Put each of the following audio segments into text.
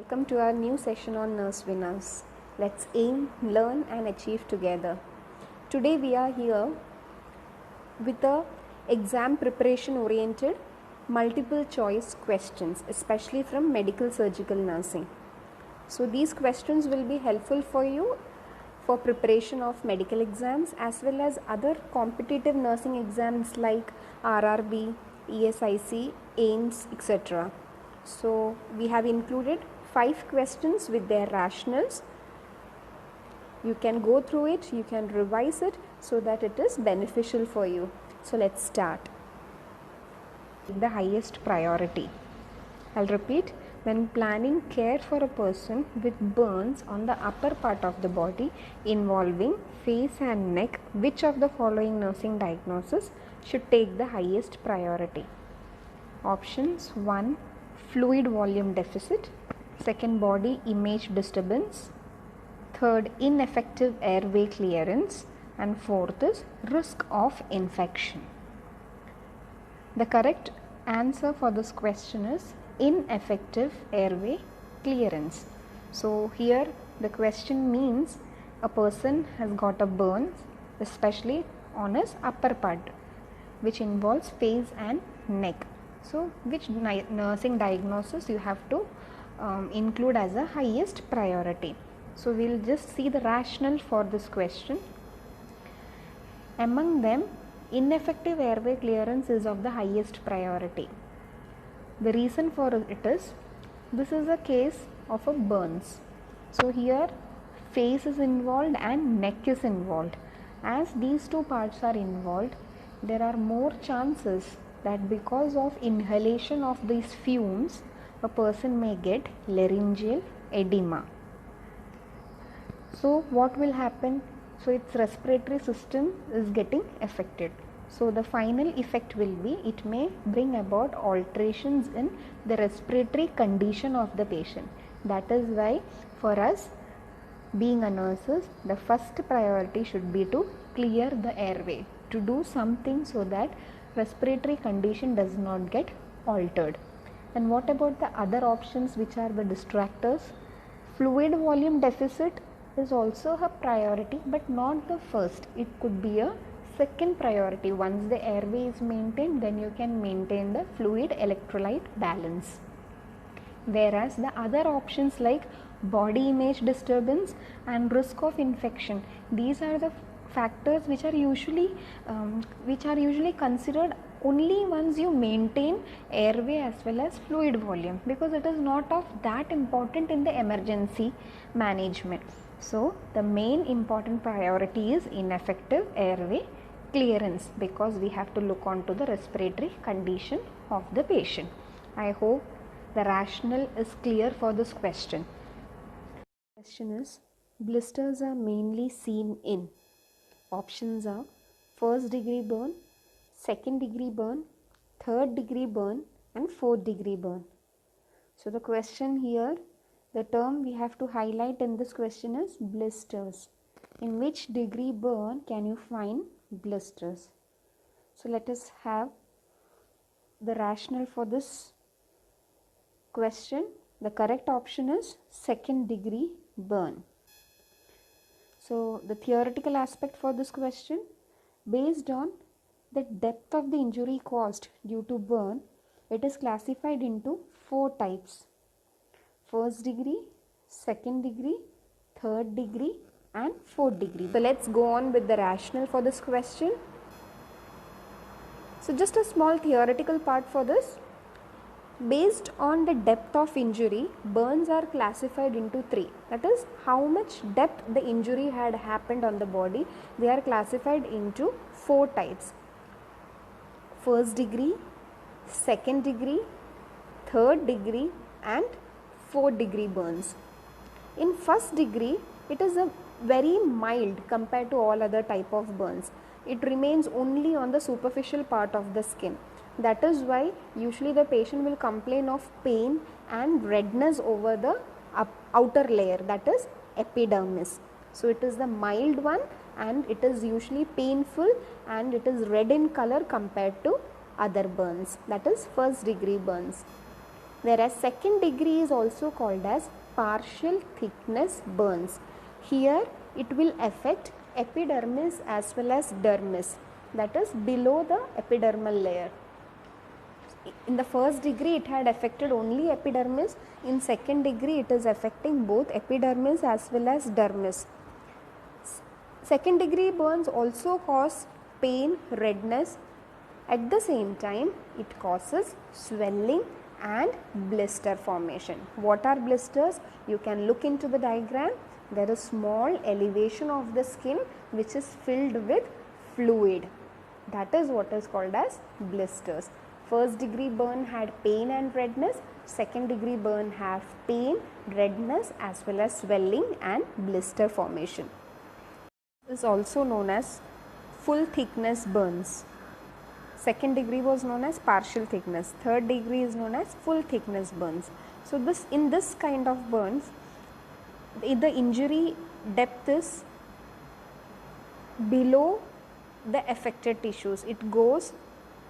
welcome to our new session on Nurse Winners. Let's aim, learn and achieve together. Today we are here with a exam preparation oriented multiple choice questions, especially from medical surgical nursing. So these questions will be helpful for you for preparation of medical exams as well as other competitive nursing exams like RRB, ESIC, AIMS, etc. So we have included 5 questions with their rationals. You can go through it, you can revise it so that it is beneficial for you. So let's start. The highest priority. I'll repeat, when planning care for a person with burns on the upper part of the body involving face and neck, which of the following nursing diagnosis should take the highest priority? Options: 1. Fluid volume deficit. 2. Body image disturbance. 3. Ineffective airway clearance. And 4th is risk of infection. The correct answer for this question is ineffective airway clearance. So here the question means a person has got a burn, especially on his upper part, which involves face and neck. So which nursing diagnosis you have to include as a highest priority? So we will just see the rationale for this question. Among them, ineffective airway clearance is of the highest priority. The reason for it is, this is a case of a burns. So here face is involved and neck is involved. As these two parts are involved, there are more chances that because of inhalation of these fumes, a person may get laryngeal edema. So what will happen? So its respiratory system is getting affected. So the final effect will be, it may bring about alterations in the respiratory condition of the patient. That is why for us, being a nurses, the first priority should be to clear the airway, to do something so that respiratory condition does not get altered. And what about the other options, which are the distractors? Fluid volume deficit is also a priority, but not the first. It could be a second priority. Once the airway is maintained, then you can maintain the fluid electrolyte balance. Whereas the other options like body image disturbance and risk of infection, these are the factors which are usually considered only once you maintain airway as well as fluid volume, because it is not of that important in the emergency management. So the main important priority is ineffective airway clearance, because we have to look on to the respiratory condition of the patient. I hope the rationale is clear for this question. The question is, blisters are mainly seen in. Options are first degree burn, second degree burn, third degree burn and fourth degree burn. So the question here, the term we have to highlight in this question is blisters. In which degree burn can you find blisters? So let us have the rationale for this question. The correct option is second degree burn. So the theoretical aspect for this question, based on the depth of the injury caused due to burn, it is classified into 4 types: first degree, second degree, third degree and fourth degree. So let's go on with the rationale for this question. So just a small theoretical part for this. Based on the depth of injury, burns are classified into 3. That is, how much depth the injury had happened on the body. They are classified into 4 types: first degree, second degree, third degree and fourth degree burns. In first degree, it is a very mild compared to all other type of burns. It remains only on the superficial part of the skin. That is why usually the patient will complain of pain and redness over the outer layer, that is epidermis. So it is the mild one and it is usually painful and it is red in color compared to other burns, that is first degree burns. whereas second degree is also called as partial thickness burns. Here it will affect epidermis as well as dermis, that is below the epidermal layer. In the first degree it had affected only epidermis, in second degree it is affecting both epidermis as well as dermis. Second degree burns also cause pain, redness. At the same time, it causes swelling and blister formation. What are blisters? You can look into the diagram. There is small elevation of the skin which is filled with fluid. That is what is called as blisters. First degree burn had pain and redness. Second degree burn have pain, redness as well as swelling and blister formation. This is also known as full thickness burns. Second degree was known as partial thickness. Third degree is known as full thickness burns. So in this kind of burns, the injury depth is below the affected tissues. It goes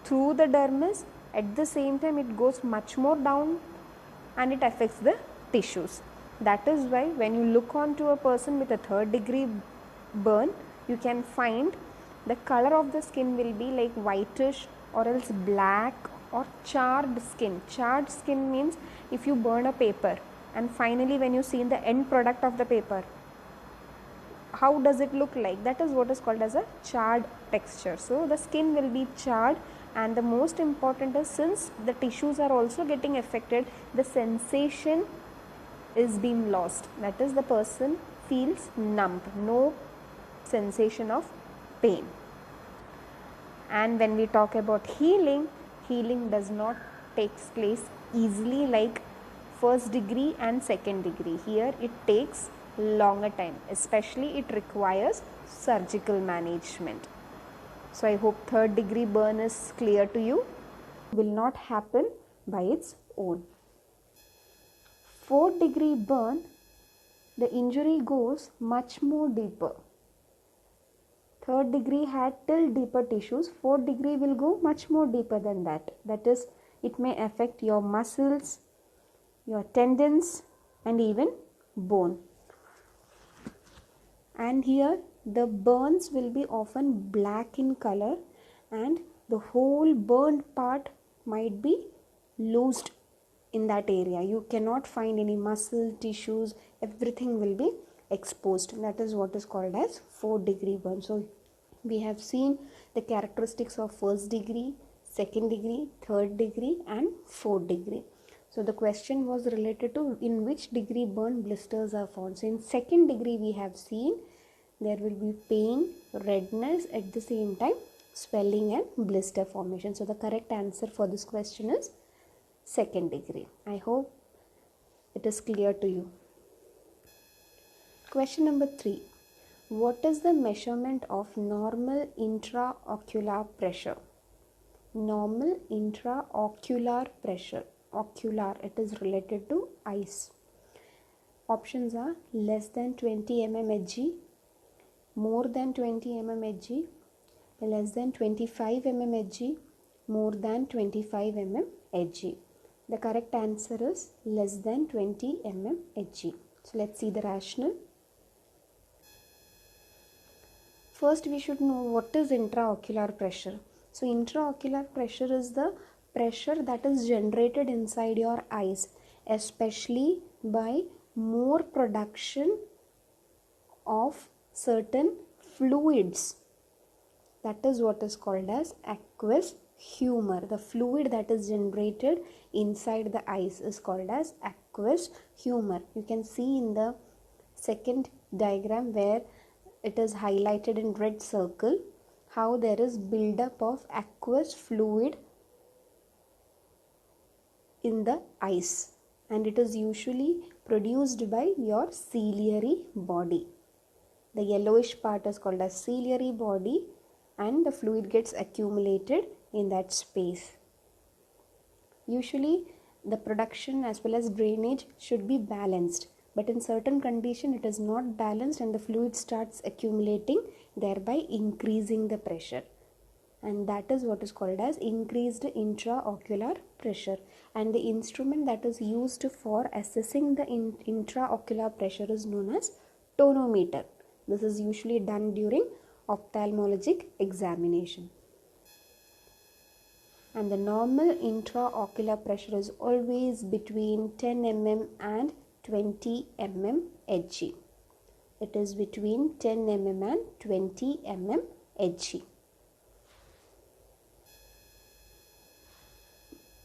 through the dermis, at the same time it goes much more down and it affects the tissues. That is why when you look onto a person with a third degree burn, you can find the color of the skin will be like whitish or else black or charred skin. Charred skin means if you burn a paper and finally when you see the end product of the paper, how does it look like? That is what is called as a charred texture. So the skin will be charred, and the most important is, since the tissues are also getting affected, the sensation is being lost. That is, the person feels numb, no sensation of pain. And when we talk about healing, healing does not take place easily like first degree and second degree. Here it takes longer time, especially it requires surgical management. So I hope third degree burn is clear to you. It will not happen by its own. Fourth degree burn, the injury goes much more deeper. Third degree had till deeper tissues. Fourth degree will go much more deeper than that. That is, it may affect your muscles, your tendons and even bone. And here the burns will be often black in color and the whole burned part might be loosed in that area. You cannot find any muscle, tissues, everything will be exposed. That is what is called as fourth degree burn. So we have seen the characteristics of first degree, second degree, third degree and fourth degree. So the question was related to in which degree burn blisters are found. So in second degree we have seen there will be pain, redness, at the same time swelling and blister formation. So the correct answer for this question is second degree. I hope it is clear to you. Question number 3. What is the measurement of normal intraocular pressure? Normal intraocular pressure. Ocular, it is related to eyes. Options are less than 20 mm Hg, more than 20 mm Hg, less than 25 mm Hg, more than 25 mm Hg. The correct answer is less than 20 mm Hg. So let's see the rationale. First we should know what is intraocular pressure. So intraocular pressure is the pressure that is generated inside your eyes, especially by more production of certain fluids. That is what is called as aqueous humor. The fluid that is generated inside the eyes is called as aqueous humor. You can see in the second diagram where it is highlighted in red circle how there is buildup of aqueous fluid in the eyes, and it is usually produced by your ciliary body. The yellowish part is called as ciliary body and the fluid gets accumulated in that space. Usually the production as well as drainage should be balanced, but in certain condition it is not balanced and the fluid starts accumulating, thereby increasing the pressure. and that is what is called as increased intraocular pressure. And the instrument that is used for assessing the intraocular pressure is known as tonometer. This is usually done during ophthalmologic examination. And the normal intraocular pressure is always between 10 mm and 20 mm Hg. It is between 10 mm and 20 mm Hg.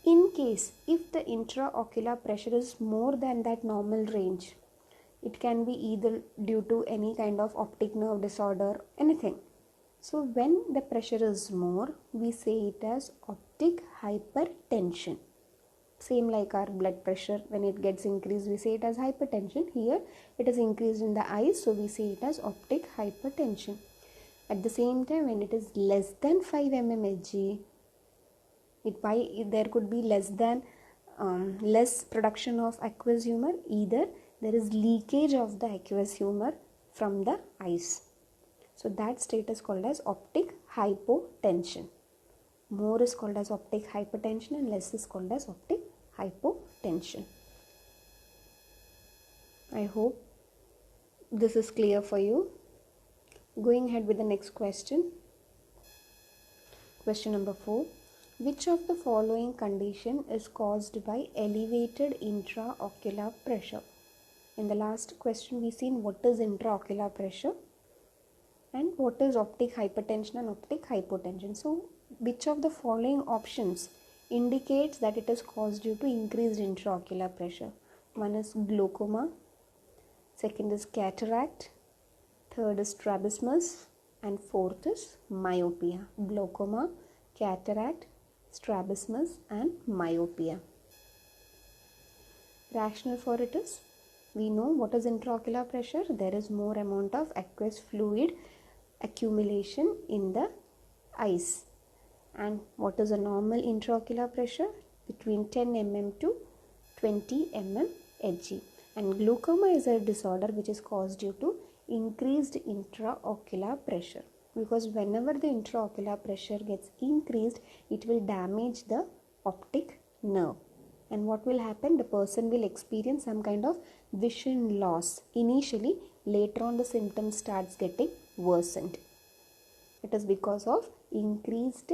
In case if the intraocular pressure is more than that normal range, it can be either due to any kind of optic nerve disorder, anything. So when the pressure is more, we say it as optic hypertension. Same like our blood pressure, when it gets increased, we say it as hypertension. Here it is increased in the eyes, so we say it as optic hypertension. At the same time, when it is less than 5 mm Hg, there could be less production of aqueous humor, either there is leakage of the aqueous humor from the eyes. So that state is called as optic hypotension. More is called as optic hypertension and less is called as optic hypotension. I hope this is clear for you. Going ahead with the next question. Question number 4. Which of the following condition is caused by elevated intraocular pressure? In the last question we seen what is intraocular pressure and what is optic hypertension and optic hypotension. So which of the following options indicates that it is caused due to increased intraocular pressure? One is glaucoma, second is cataract, third is strabismus, and fourth is myopia. Glaucoma, cataract, strabismus and myopia. Rationale for it is, we know what is intraocular pressure. There is more amount of aqueous fluid accumulation in the eyes. And what is a normal intraocular pressure? Between 10 mm to 20 mm Hg. And glaucoma is a disorder which is caused due to increased intraocular pressure. Because whenever the intraocular pressure gets increased, it will damage the optic nerve. And what will happen? The person will experience some kind of vision loss. Initially, later on the symptoms starts getting worsened. It is because of increased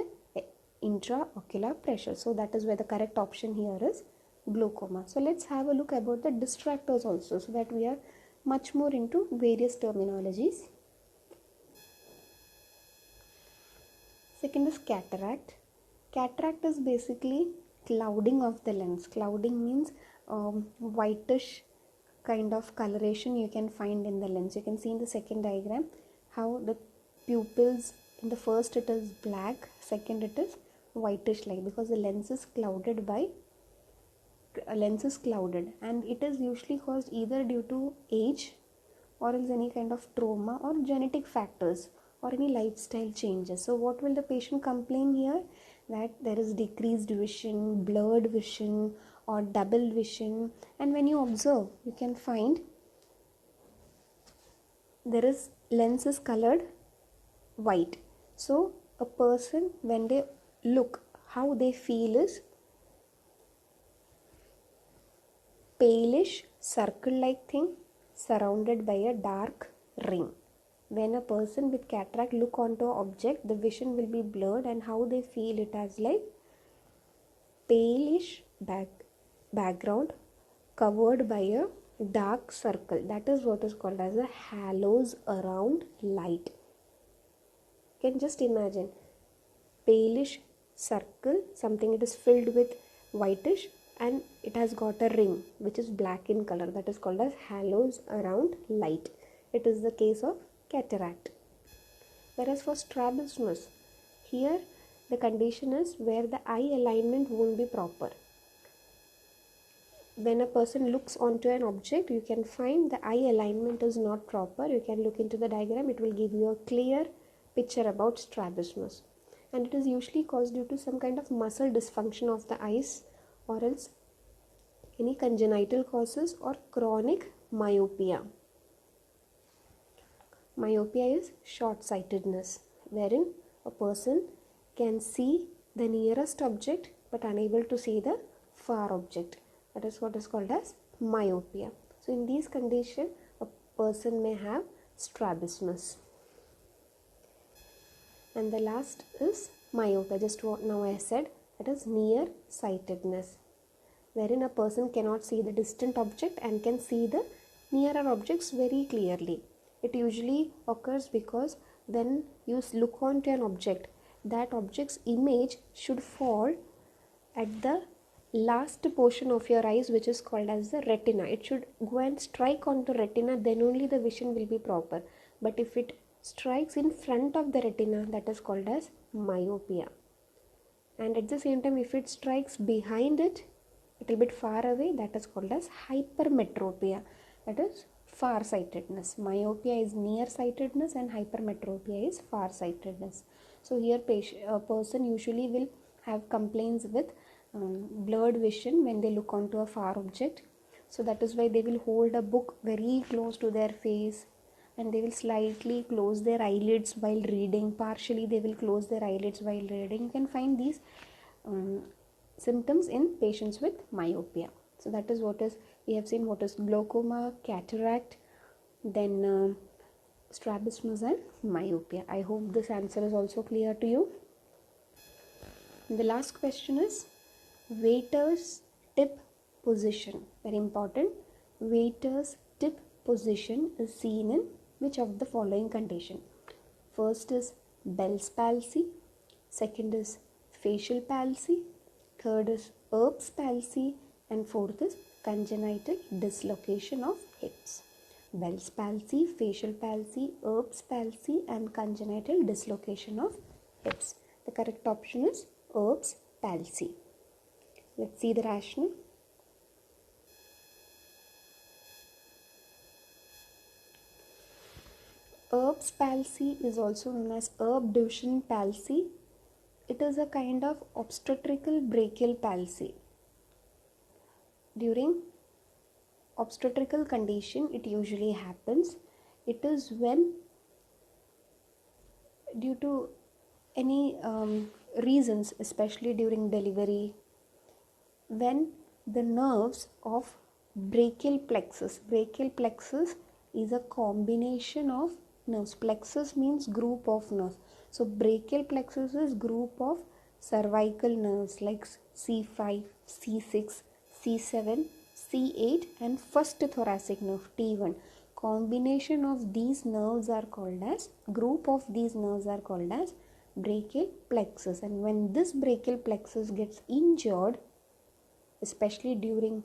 intraocular pressure. So that is where the correct option here is glaucoma. So let's have a look about the distractors also, so that we are much more into various terminologies. Second is cataract. Cataract is basically clouding of the lens. Clouding means whitish kind of coloration you can find in the lens. You can see in the second diagram how the pupils, in the first it is black, second it is whitish like, because the lens is clouded and it is usually caused either due to age or else any kind of trauma or genetic factors or any lifestyle changes. So what will the patient complain here? That there is decreased vision, blurred vision or double vision. And when you observe, you can find there is lens is colored white. So a person, when they look, how they feel is palish circle like thing surrounded by a dark ring. When a person with cataract look onto an object, the vision will be blurred, and how they feel it as like palish background covered by a dark circle. That is what is called as a halos around light. You can just imagine palish circle, something it is filled with whitish and it has got a ring which is black in color. That is called as halos around light. It is the case of cataract. Whereas for strabismus, here the condition is where the eye alignment won't be proper. When a person looks onto an object, you can find the eye alignment is not proper. You can look into the diagram, it will give you a clear picture about strabismus. And it is usually caused due to some kind of muscle dysfunction of the eyes, or else any congenital causes or chronic myopia. Myopia is short-sightedness, wherein a person can see the nearest object but unable to see the far object. That is what is called as myopia. So in these conditions, a person may have strabismus. And the last is myopia, just what now I said, that is nearsightedness, wherein a person cannot see the distant object and can see the nearer objects very clearly. It usually occurs because when you look onto an object, that object's image should fall at the last portion of your eyes, which is called as the retina. It should go and strike on the retina, then only the vision will be proper. But if it strikes in front of the retina, that is called as myopia. And at the same time, if it strikes behind it, a little bit far away, that is called as hypermetropia. That is far-sightedness. Myopia is near-sightedness and hypermetropia is far-sightedness. So here a person usually will have complaints with blurred vision when they look onto a far object. So that is why they will hold a book very close to their face and they will slightly close their eyelids while reading. Partially they will close their eyelids while reading. You can find these symptoms in patients with myopia. So that is what is, we have seen what is glaucoma, cataract, then strabismus and myopia. I hope this answer is also clear to you. And the last question is waiter's tip position. Very important. Waiter's tip position is seen in which of the following condition? First is Bell's palsy, second is facial palsy, third is Erb's palsy, and fourth is congenital dislocation of hips. Bell's palsy, facial palsy, Erb's palsy, and congenital dislocation of hips. The correct option is Erb's palsy. Let's see the rationale. Erb's palsy is also known as Erb division palsy. It is a kind of obstetrical brachial palsy. During obstetrical condition, it usually happens. It is when, due to any reasons, especially during delivery, when the nerves of brachial plexus is a combination of nerves. Plexus means group of nerves. So brachial plexus is group of cervical nerves like C5, C6, C7, C8 and first thoracic nerve T1. Combination of these nerves are called as, group of these nerves are called as brachial plexus. And when this brachial plexus gets injured, especially during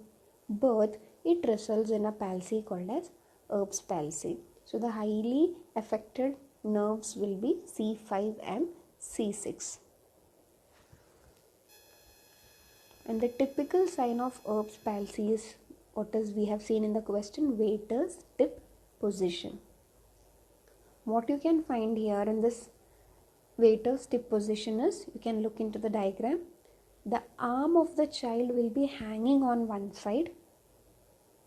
birth, it results in a palsy called as Erb's palsy. So the highly affected nerves will be C5 and C6. And the typical sign of Erb's palsy is what is we have seen in the question, waiter's tip position. What you can find here in this waiter's tip position is, you can look into the diagram. The arm of the child will be hanging on one side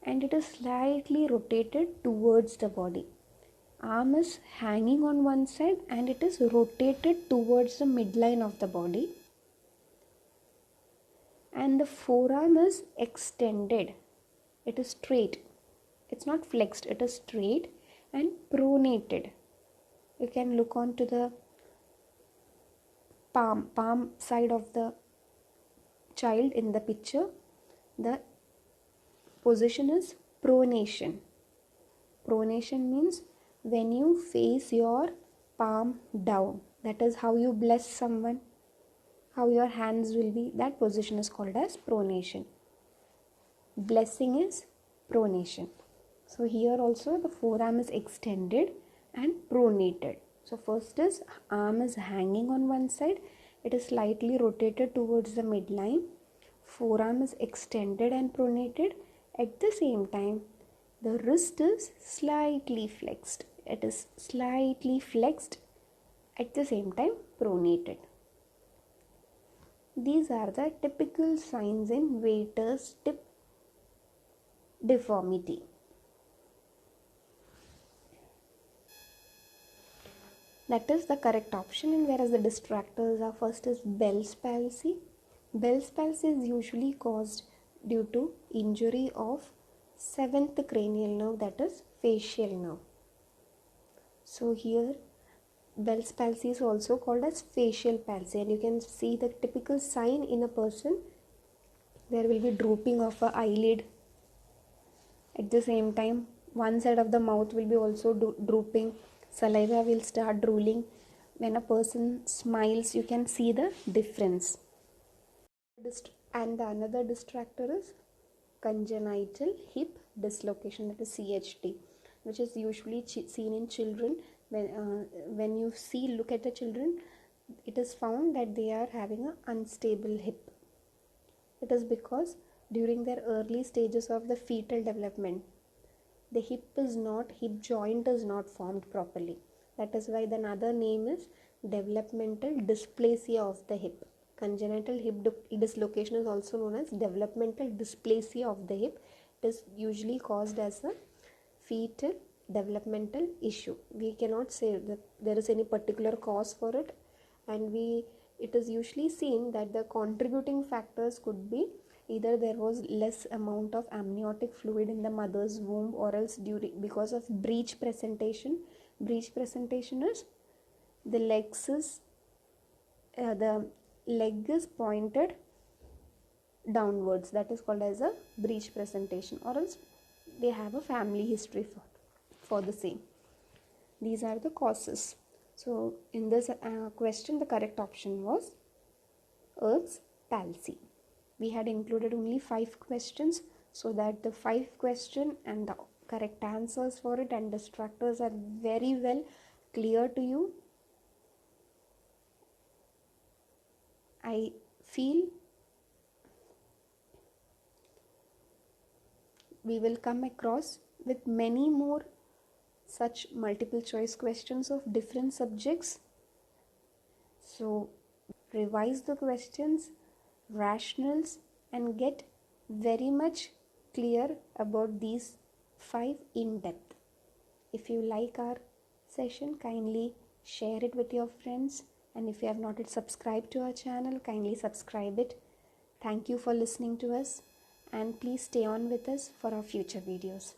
and it is slightly rotated towards the body. Arm is hanging on one side and it is rotated towards the midline of the body. And the forearm is extended. It is straight. It's not flexed, it is straight and pronated. You can look on to the palm side of the child in the picture. The position is pronation. Pronation means when you face your palm down. That is how you bless someone, how your hands will be. That position is called as pronation. Blessing is pronation. So here also the forearm is extended and pronated. So first is arm is hanging on one side. It is slightly rotated towards the midline. Forearm is extended and pronated. At the same time, the wrist is slightly flexed. It is slightly flexed, at the same time pronated. These are the typical signs in waiter's tip deformity. That is the correct option. And whereas the distractors are, first is Bell's palsy. Bell's palsy is usually caused due to injury of seventh cranial nerve, that is facial nerve. So here Bell's palsy is also called as facial palsy, and you can see the typical sign in a person. There will be drooping of a eyelid. At the same time, one side of the mouth will be also drooping. Saliva will start drooling. When a person smiles, you can see the difference. And the another distractor is congenital hip dislocation, that is CHD, which is usually seen in children. When you look at the children, it is found that they are having an unstable hip. It is because during their early stages of the fetal development, the hip joint is not formed properly. That is why the another name is developmental dysplasia of the hip. Congenital hip dislocation is also known as developmental dysplasia of the hip. It is usually caused as a fetal developmental issue. We cannot say that there is any particular cause for it, and it is usually seen that the contributing factors could be either there was less amount of amniotic fluid in the mother's womb, or else because of breech presentation. Breech presentation is the leg is pointed downwards. That is called as a breech presentation, or else they have a family history for the same. These are the causes. So in this question, the correct option was Erb's palsy. We had included only 5 questions, so that the 5 question and the correct answers for it and distractors are very well clear to you. I feel we will come across with many more such multiple choice questions of different subjects. So revise the questions, rationals, and get very much clear about these 5 in depth. If you like our session, kindly share it with your friends, and if you have not yet subscribed to our channel, kindly subscribe it. Thank you for listening to us, and please stay on with us for our future videos.